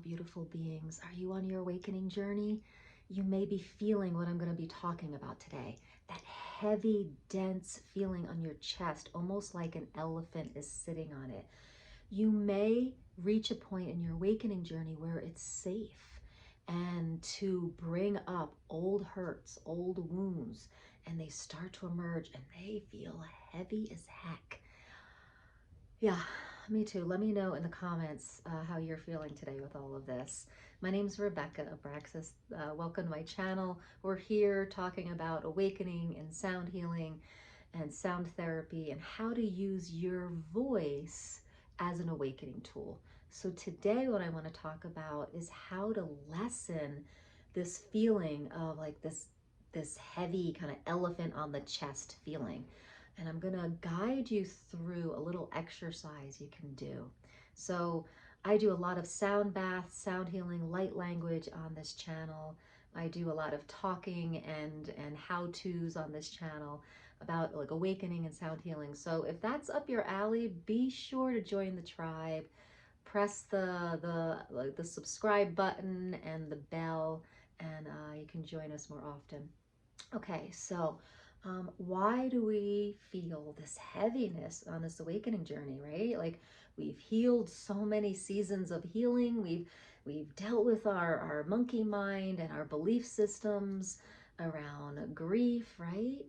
beautiful beings. Are you on your awakening journey? You may be feeling what I'm going to be talking about today. That heavy, dense feeling on your chest, almost like an elephant is sitting on it. You may reach a point in your awakening journey where it's safe and to bring up old hurts, old wounds, and they start to emerge and they feel heavy as heck. Yeah, me too. Let me know in the comments how you're feeling today with all of this. My name's Rebecca Abraxas. Welcome to my channel. We're here talking about awakening and sound healing and sound therapy and how to use your voice as an awakening tool. So today what I want to talk about is how to lessen this feeling of like this heavy kind of elephant on the chest feeling. And I'm gonna guide you through a little exercise you can do. So I do a lot of sound baths, sound healing, light language on this channel. I do a lot of talking and how-tos on this channel about like awakening and sound healing. So if that's up your alley, be sure to join the tribe. Press the subscribe button and the bell, and you can join us more often. Okay, so why do we feel this heaviness on this awakening journey, right? Like we've healed so many seasons of healing. We've dealt with our monkey mind and our belief systems around grief, right?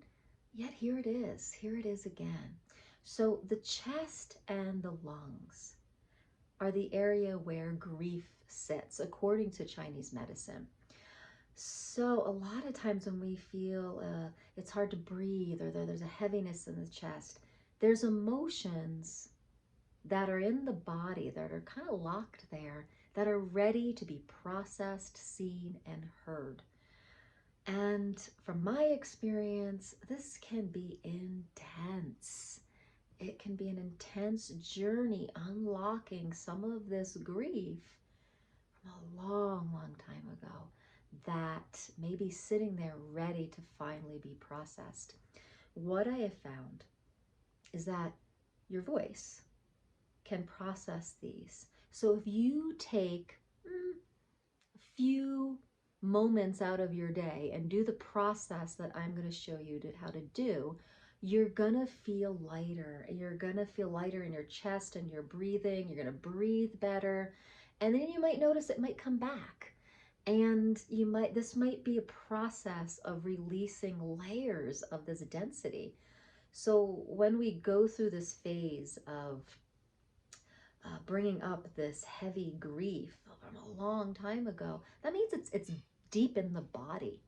Yet here it is again. So the chest and the lungs are the area where grief sits, according to Chinese medicine. So a lot of times when we feel it's hard to breathe or there's a heaviness in the chest, there's emotions that are in the body that are kind of locked there that are ready to be processed, seen, and heard. And from my experience, this can be intense. It can be an intense journey unlocking some of this grief from a long, long time ago that may be sitting there ready to finally be processed. What I have found is that your voice can process these. So if you take a few moments out of your day and do the process that I'm going to show you how to do, you're going to feel lighter. You're going to feel lighter in your chest and your breathing. You're going to breathe better. And then you might notice it might come back. And this might be a process of releasing layers of this density. So when we go through this phase of bringing up this heavy grief from a long time ago, that means it's deep in the body.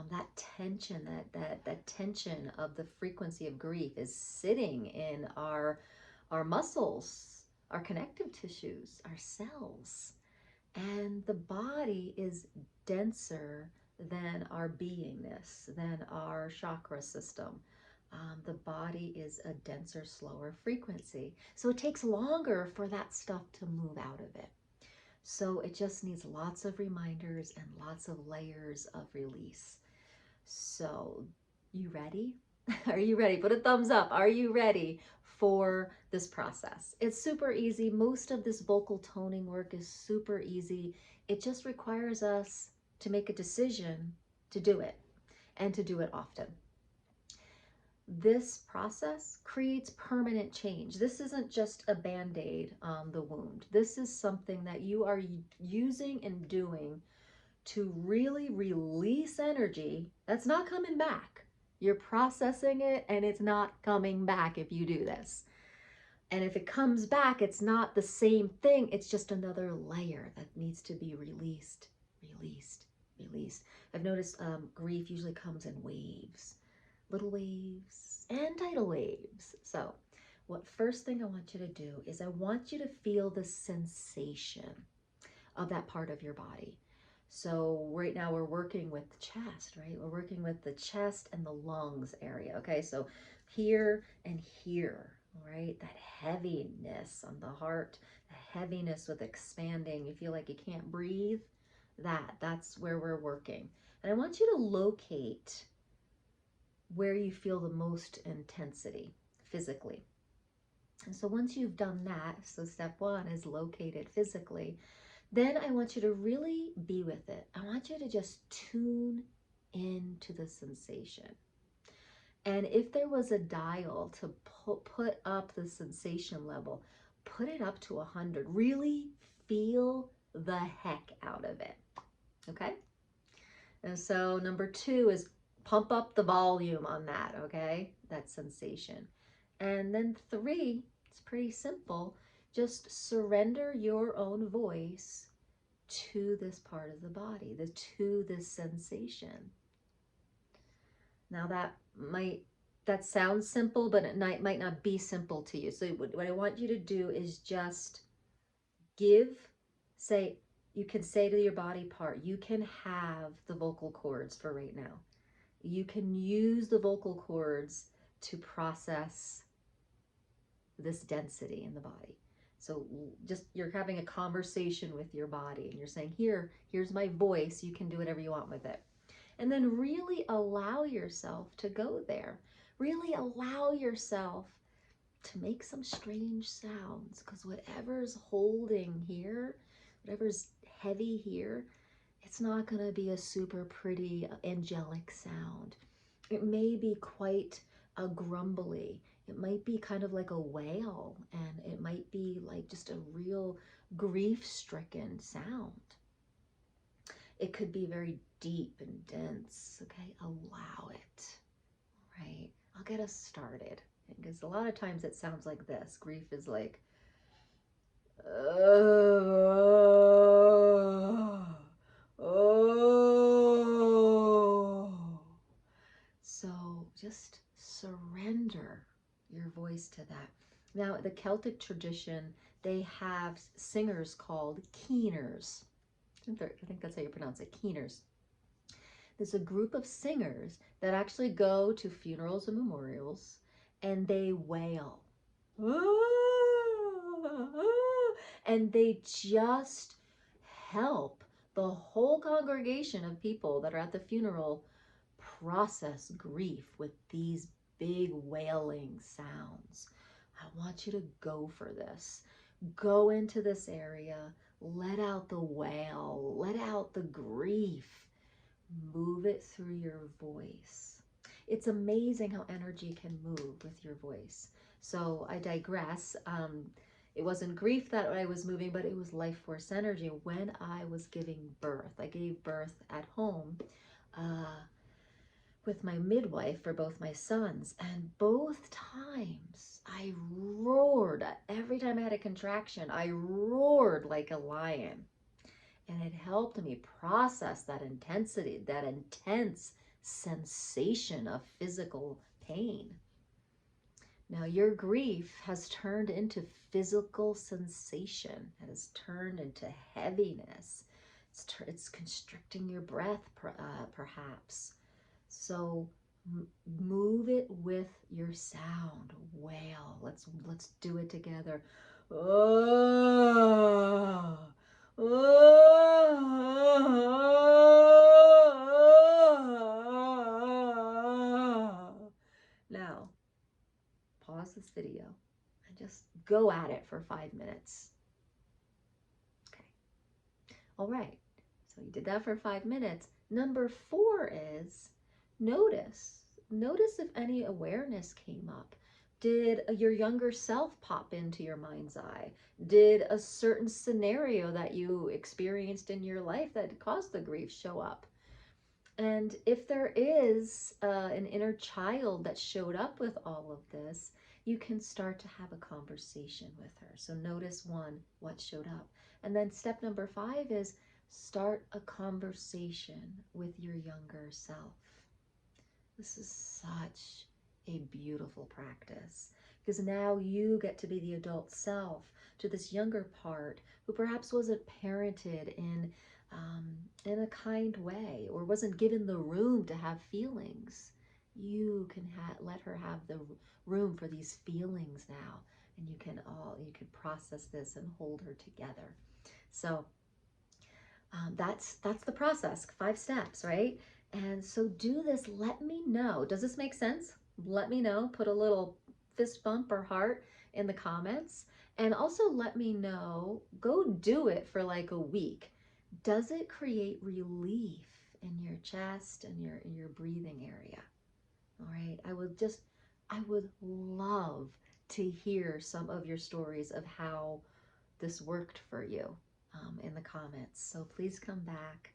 That tension, that tension of the frequency of grief is sitting in our muscles, our connective tissues, our cells. And the body is denser than our beingness, than our chakra system. The body is a denser, slower frequency. So it takes longer for that stuff to move out of it. So it just needs lots of reminders and lots of layers of release. So you ready? Are you ready? Put a thumbs up. Are you ready for this process? It's super easy. Most of this vocal toning work is super easy. It just requires us to make a decision to do it and to do it often. This process creates permanent change. This isn't just a band-aid on the wound. This is something that you are using and doing to really release energy that's not coming back. You're processing it and it's not coming back if you do this. And if it comes back, it's not the same thing. It's just another layer that needs to be released, released, released. I've noticed grief usually comes in waves, little waves and tidal waves. So what first thing I want you to do is I want you to feel the sensation of that part of your body. So right now we're working with the chest, right? We're working with the chest and the lungs area. Okay, so here and here, right? That heaviness on the heart, the heaviness with expanding. You feel like you can't breathe. That's where we're working. And I want you to locate where you feel the most intensity physically. And so once you've done that, so step one is locate it physically. Then I want you to really be with it. I want you to just tune into the sensation. And if there was a dial to put up the sensation level, put it up to 100. Really feel the heck out of it. Okay? And so number 2 is pump up the volume on that, okay? That sensation. And then 3, it's pretty simple. Just surrender your own voice to this part of the body, to this sensation. Now that sounds simple, but it might not be simple to you. So what I want you to do is just you can say to your body part, you can have the vocal cords for right now. You can use the vocal cords to process this density in the body. So just you're having a conversation with your body and you're saying, here's my voice. You can do whatever you want with it. And then really allow yourself to go there. Really allow yourself to make some strange sounds, because whatever's holding here, whatever's heavy here, it's not going to be a super pretty angelic sound. It may be quite a grumbly. It might be kind of like a wail, and it might be like just a real grief-stricken sound. It could be very deep and dense. Okay, allow it. All right, I'll get us started, because a lot of times it sounds like this. Grief is like, So just surrender your voice to that. Now, the Celtic tradition, they have singers called keeners. I think that's how you pronounce it, keeners. There's a group of singers that actually go to funerals and memorials and they wail. And they just help the whole congregation of people that are at the funeral process grief with these big wailing sounds. I want you to go for this. Go into this area, let out the wail, let out the grief, move it through your voice. It's amazing how energy can move with your voice. So I digress. It wasn't grief that I was moving, but it was life force energy when I was giving birth. I gave birth at home with my midwife for both my sons, and both times I roared. Every time I had a contraction, I roared like a lion. And it helped me process that intensity, that intense sensation of physical pain. Now, your grief has turned into physical sensation. It has turned into heaviness. It's constricting your breath, perhaps. So move it with your sound. Wail. Let's do it together. Oh. Now, pause this video and just go at it for 5 minutes. Okay. All right. So you did that for 5 minutes. Number 4 is notice. Notice if any awareness came up. Did your younger self pop into your mind's eye? Did a certain scenario that you experienced in your life that caused the grief show up? And if there is an inner child that showed up with all of this, you can start to have a conversation with her. So notice 1, what showed up. And then step number 5 is start a conversation with your younger self. This is such a beautiful practice, because now you get to be the adult self to this younger part who perhaps wasn't parented in a kind way, or wasn't given the room to have feelings. You can let her have the room for these feelings now, and you can process this and hold her together. So that's the process. 5 steps, right? And so do this. Let me know. Does this make sense? Let me know. Put a little fist bump or heart in the comments. And also let me know, go do it for like a week. Does it create relief in your chest and your breathing area? All right. I would love to hear some of your stories of how this worked for you in the comments. So please come back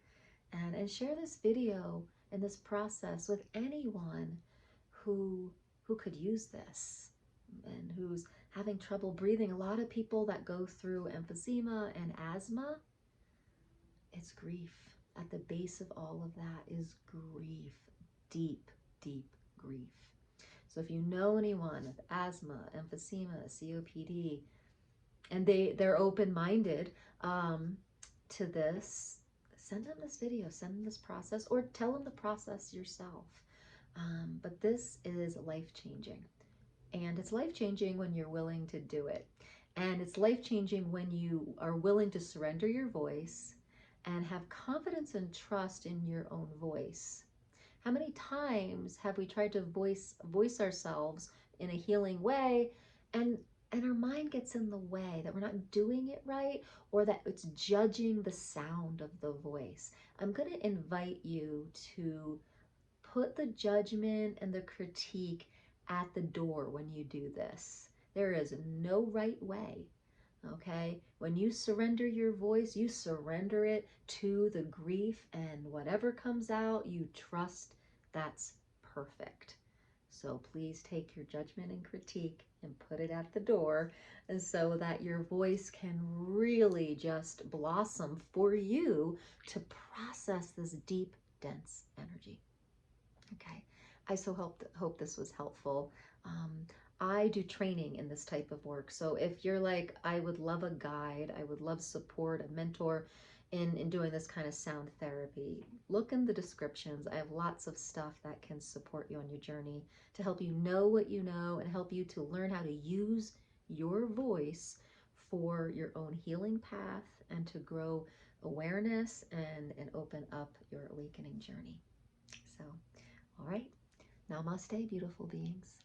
and share this video and this process with anyone who could use this and who's having trouble breathing. A lot of people that go through emphysema and asthma, it's grief. At the base of all of that is grief, deep, deep grief. So if you know anyone with asthma, emphysema, COPD, and they're open-minded to this, send them this video, send them this process, or tell them the process yourself. But this is life-changing. And it's life-changing when you're willing to do it. And it's life-changing when you are willing to surrender your voice and have confidence and trust in your own voice. How many times have we tried to voice ourselves in a healing way, and our mind gets in the way, that we're not doing it right, or that it's judging the sound of the voice? I'm going to invite you to put the judgment and the critique at the door when you do this. There is no right way. Okay, when you surrender your voice, you surrender it to the grief, and whatever comes out, you trust that's perfect. So please take your judgment and critique and put it at the door, and so that your voice can really just blossom for you to process this deep, dense energy. Okay, I so hope this was helpful. I do training in this type of work. So if you're like, I would love a guide, I would love support, a mentor in doing this kind of sound therapy, look in the descriptions. I have lots of stuff that can support you on your journey to help you know what you know and help you to learn how to use your voice for your own healing path and to grow awareness and open up your awakening journey. So, all right. Namaste, beautiful beings.